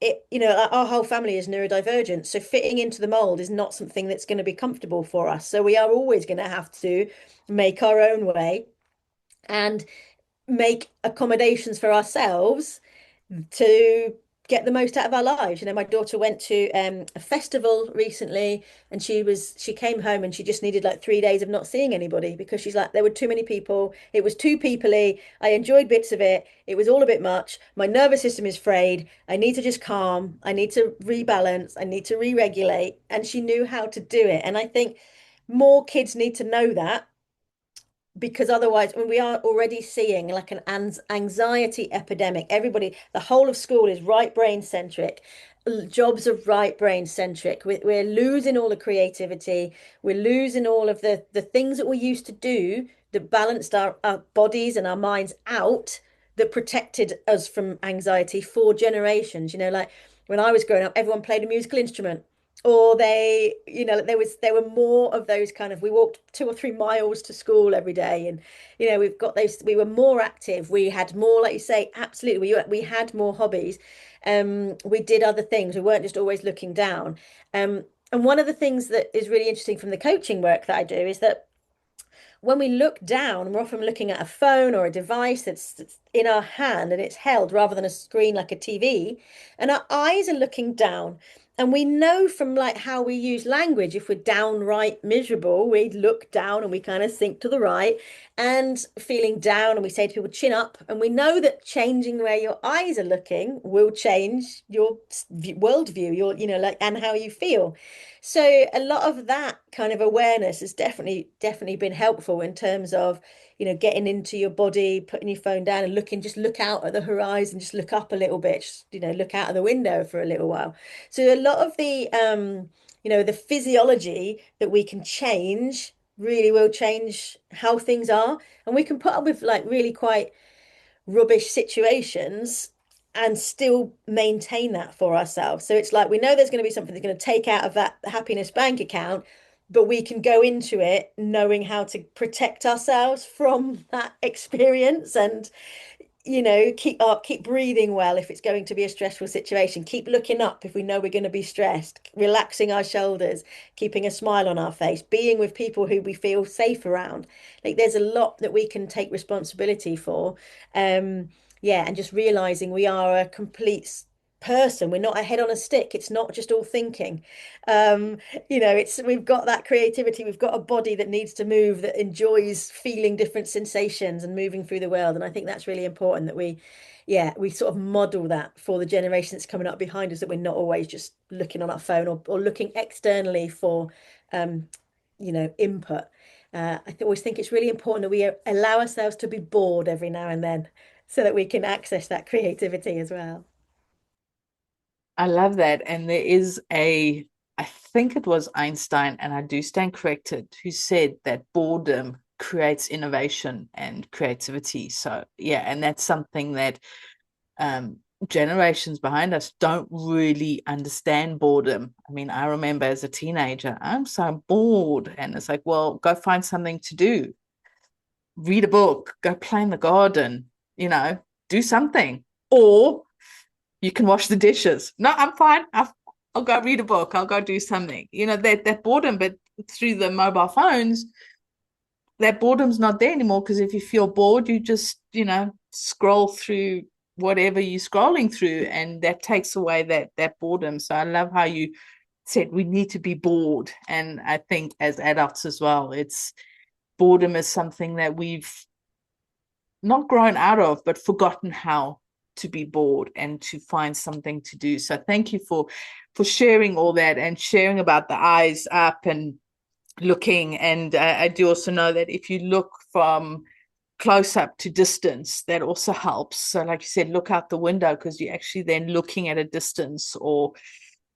it, you know, our whole family is neurodivergent, so fitting into the mold is not something that's going to be comfortable for us. So we are always going to have to make our own way and make accommodations for ourselves to get the most out of our lives. You know, my daughter went to a festival recently, and she came home and she just needed like 3 days of not seeing anybody because she's like, there were too many people. It was too peoply. I enjoyed bits of it. It was all a bit much. My nervous system is frayed. I need to just calm. I need to rebalance. I need to re-regulate. And she knew how to do it. And I think more kids need to know that, because otherwise, when we are already seeing like an anxiety epidemic, everybody, the whole of school is right brain centric. Jobs are right brain centric. We're losing all the creativity. We're losing all of the things that we used to do that balanced our bodies and our minds out, that protected us from anxiety for generations. You know, like when I was growing up, everyone played a musical instrument, or they, you know, there were more of those kind of, we walked 2 or 3 miles to school every day. And you know, we've got those, we were more active, we had more, like you say, absolutely, we had more hobbies. We did other things, we weren't just always looking down. And one of the things that is really interesting from the coaching work that I do is that when we look down, we're often looking at a phone or a device that's in our hand and it's held rather than a screen like a TV, and our eyes are looking down. And we know from like how we use language, if we're downright miserable, we look down and we kind of sink to the right, and feeling down, and we say to people, chin up. And we know that changing where your eyes are looking will change your worldview, your, you know, like, and how you feel. So a lot of that kind of awareness has definitely been helpful in terms of, you know, getting into your body, putting your phone down and looking, just look out at the horizon, just look up a little bit, just, you know, look out of the window for a little while. So a lot of the you know, the physiology that we can change really will change how things are. And we can put up with like really quite rubbish situations and still maintain that for ourselves. So it's like we know there's going to be something that's going to take out of that happiness bank account, but we can go into it knowing how to protect ourselves from that experience. And you know, keep breathing well if it's going to be a stressful situation. Keep looking up if we know we're going to be stressed, relaxing our shoulders, keeping a smile on our face, being with people who we feel safe around. Like there's a lot that we can take responsibility for. Yeah, and just realizing we are a complete person. We're not a head on a stick. It's not just all thinking. Um, you know, it's, we've got that creativity, we've got a body that needs to move, that enjoys feeling different sensations and moving through the world. And I think that's really important that we, yeah, we sort of model that for the generation that's coming up behind us, that we're not always just looking on our phone, or looking externally for um, you know, input. Always think it's really important that we allow ourselves to be bored every now and then, so that we can access that creativity as well. I love that. And there is I think it was Einstein, and I do stand corrected, who said that boredom creates innovation and creativity. So yeah, and that's something that generations behind us don't really understand boredom. I mean, I remember as a teenager, I'm so bored. And it's like, well, go find something to do. Read a book, go play in the garden, you know, do something. Or you can wash the dishes. No, I'm fine. I'll go read a book. I'll go do something. You know, that boredom, but through the mobile phones, that boredom's not there anymore, because if you feel bored, you just, you know, scroll through whatever you're scrolling through, and that takes away that boredom. So I love how you said we need to be bored. And I think as adults as well, boredom is something that we've not grown out of, but forgotten how to be bored and to find something to do. So thank you for sharing all that and sharing about the eyes up and looking. And I do also know that if you look from close up to distance, that also helps. So like you said, look out the window, because you're actually then looking at a distance. Or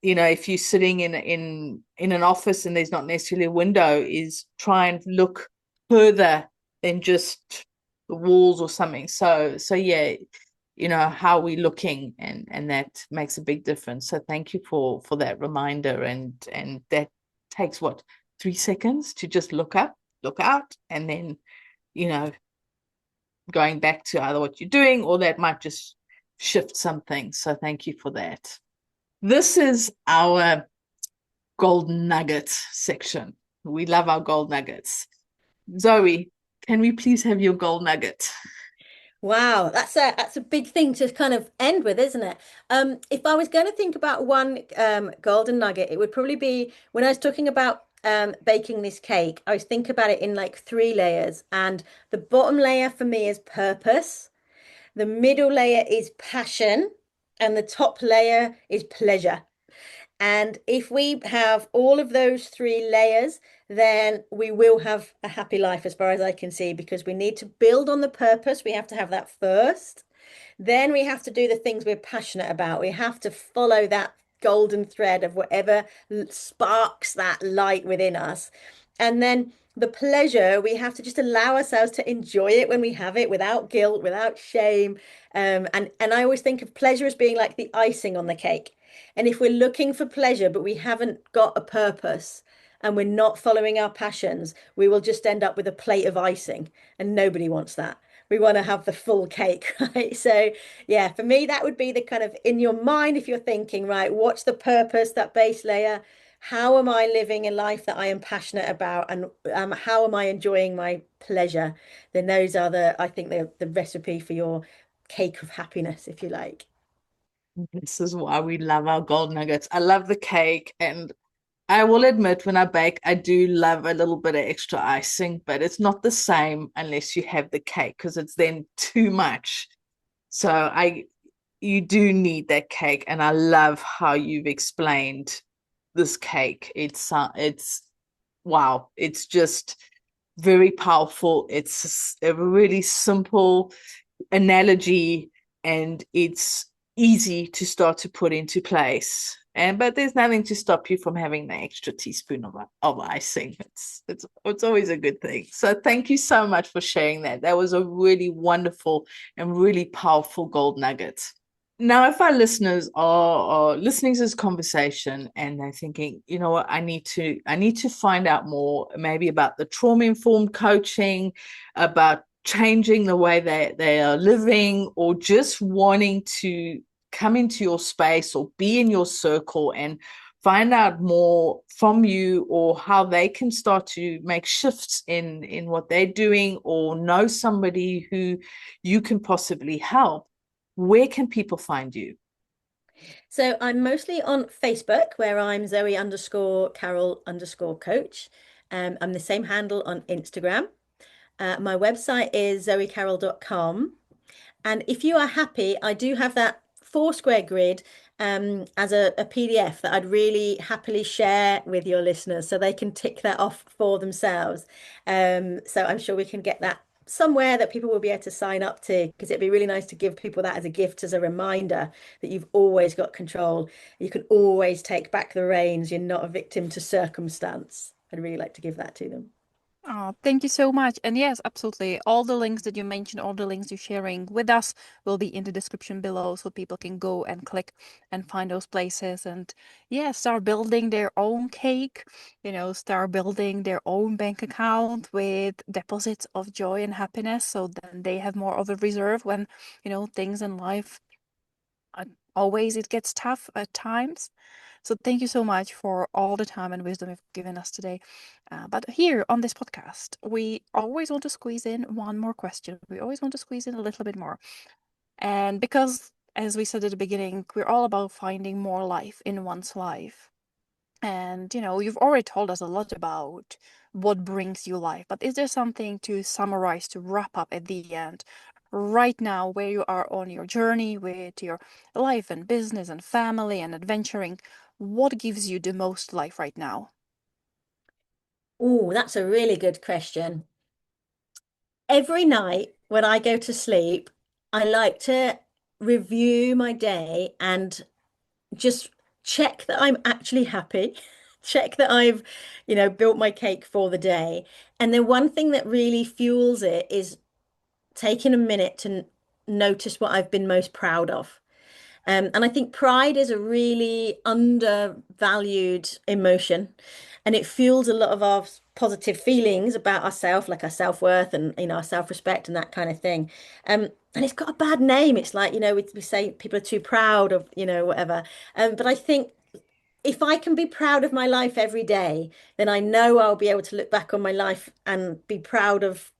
if you're sitting in an office and there's not necessarily a window, is try and look further than just the walls or something. So yeah, how we're looking, and that makes a big difference. So thank you for that reminder. And that takes 3 seconds to just look up, look out, and then going back to either what you're doing, or that might just shift something. So thank you for that. This is our gold nugget section. We love our gold nuggets. Zoe, can we please have your gold nugget? Wow, that's a big thing to kind of end with, isn't it? If I was going to think about one golden nugget, it would probably be when I was talking about baking this cake. I was thinking about it in like 3 layers, and the bottom layer for me is purpose, the middle layer is passion, and the top layer is pleasure. And if we have all of those 3 layers, then we will have a happy life as far as I can see, because we need to build on the purpose. We have to have that first. Then we have to do the things we're passionate about. We have to follow that golden thread of whatever sparks that light within us. And then the pleasure, we have to just allow ourselves to enjoy it when we have it, without guilt, without shame. And I always think of pleasure as being like the icing on the cake. And if we're looking for pleasure, but we haven't got a purpose and we're not following our passions, we will just end up with a plate of icing, and nobody wants that. We want to have the full cake, right? So, yeah, for me, that would be the kind of in your mind, if you're thinking, right, what's the purpose, that base layer? How am I living a life that I am passionate about? And how am I enjoying my pleasure? Then those are I think, the recipe for your cake of happiness, if you like. This is why we love our gold nuggets. I love the cake, and I will admit, when I bake, I do love a little bit of extra icing, but it's not the same unless you have the cake, because it's then too much. So you do need that cake, and I love how you've explained this cake. It's wow, it's just very powerful. It's a really simple analogy, and it's easy to start to put into place. But there's nothing to stop you from having the extra teaspoon of icing. It's always a good thing. So thank you so much for sharing that. That was a really wonderful and really powerful gold nugget. Now, if our listeners are listening to this conversation and they're thinking, you know what, I need to find out more, maybe about the trauma-informed coaching, about changing the way they are living, or just wanting to come into your space or be in your circle and find out more from you, or how they can start to make shifts in what they're doing, or know somebody who you can possibly help, where can people find you? So I'm mostly on Facebook, where I'm Zoe_Carroll_coach. I'm the same handle on Instagram. My website is zoecarroll.com. And if you are happy, I do have that 4 square grid as a PDF that I'd really happily share with your listeners, so they can tick that off for themselves. So I'm sure we can get that somewhere that people will be able to sign up to, because it'd be really nice to give people that as a gift, as a reminder that you've always got control. You can always take back the reins. You're not a victim to circumstance. I'd really like to give that to them. Oh, thank you so much. And yes, absolutely. All the links that you mentioned, all the links you're sharing with us will be in the description below, so people can go and click and find those places and, yeah, start building their own cake, start building their own bank account with deposits of joy and happiness. So then they have more of a reserve when, things in life, always it gets tough at times. So thank you so much for all the time and wisdom you've given us today. But here on this podcast, we always want to squeeze in one more question. We always want to squeeze in a little bit more. And because, as we said at the beginning, we're all about finding more life in one's life. And, you've already told us a lot about what brings you life, but is there something to summarize, to wrap up at the end, right now, where you are on your journey with your life and business and family and adventuring? What gives you the most life right now? Oh, that's a really good question. Every night when I go to sleep, I like to review my day and just check that I'm actually happy, check that I've, built my cake for the day. And then one thing that really fuels it is taking a minute to notice what I've been most proud of. And I think pride is a really undervalued emotion, and it fuels a lot of our positive feelings about ourselves, like our self-worth and our self-respect and that kind of thing. And it's got a bad name. It's like, we say people are too proud of, whatever. But I think if I can be proud of my life every day, then I know I'll be able to look back on my life and be proud of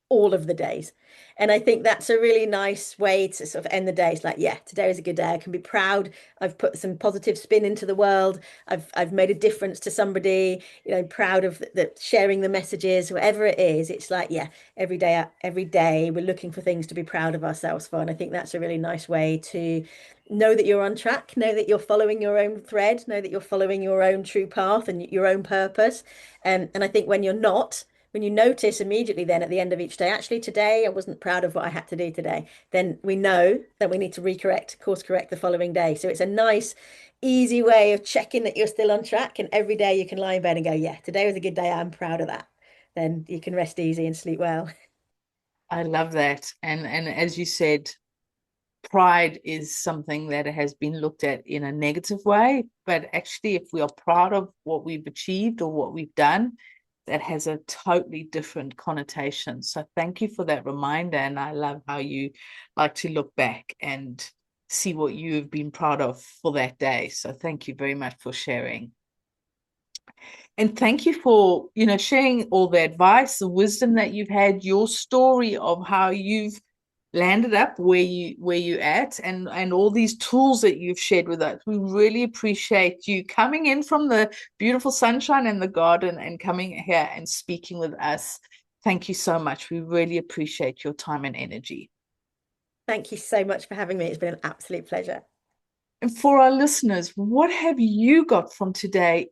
all of the days. And I think that's a really nice way to sort of end the day. It's like, yeah, today was a good day. I can be proud. I've put some positive spin into the world. I've made a difference to somebody, proud of the sharing the messages, whatever it is. It's like, yeah, every day we're looking for things to be proud of ourselves for. And I think that's a really nice way to know that you're on track, know that you're following your own thread, know that you're following your own true path and your own purpose. And I think when you're not, when you notice immediately then at the end of each day, actually today I wasn't proud of what I had to do today, then we know that we need to course correct the following day. So it's a nice, easy way of checking that you're still on track. And every day you can lie in bed and go, yeah, today was a good day. I'm proud of that. Then you can rest easy and sleep well. I love that. And as you said, pride is something that has been looked at in a negative way, but actually, if we are proud of what we've achieved or what we've done, that has a totally different connotation. So thank you for that reminder. And I love how you like to look back and see what you've been proud of for that day. So thank you very much for sharing. And thank you for, sharing all the advice, the wisdom that you've had, your story of how you've landed up where you at, and all these tools that you've shared with us. We really appreciate you coming in from the beautiful sunshine and the garden and coming here and speaking with us. Thank you so much. We really appreciate your time and energy. Thank you so much for having me. It's been an absolute pleasure. And for our listeners, what have you got from today?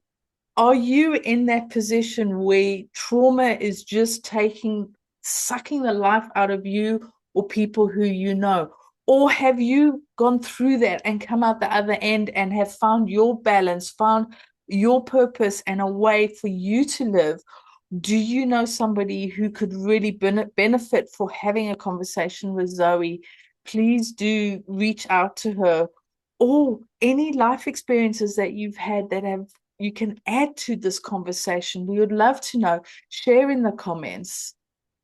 Are you in that position where trauma is just sucking the life out of you or people who you know? Or have you gone through that and come out the other end and have found your balance, found your purpose and a way for you to live? Do you know somebody who could really benefit for having a conversation with Zoe? Please do reach out to her, or any life experiences that you've had that you can add to this conversation. We would love to know. Share in the comments.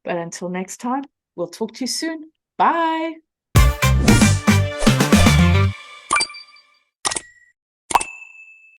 But until next time, we'll talk to you soon. Bye.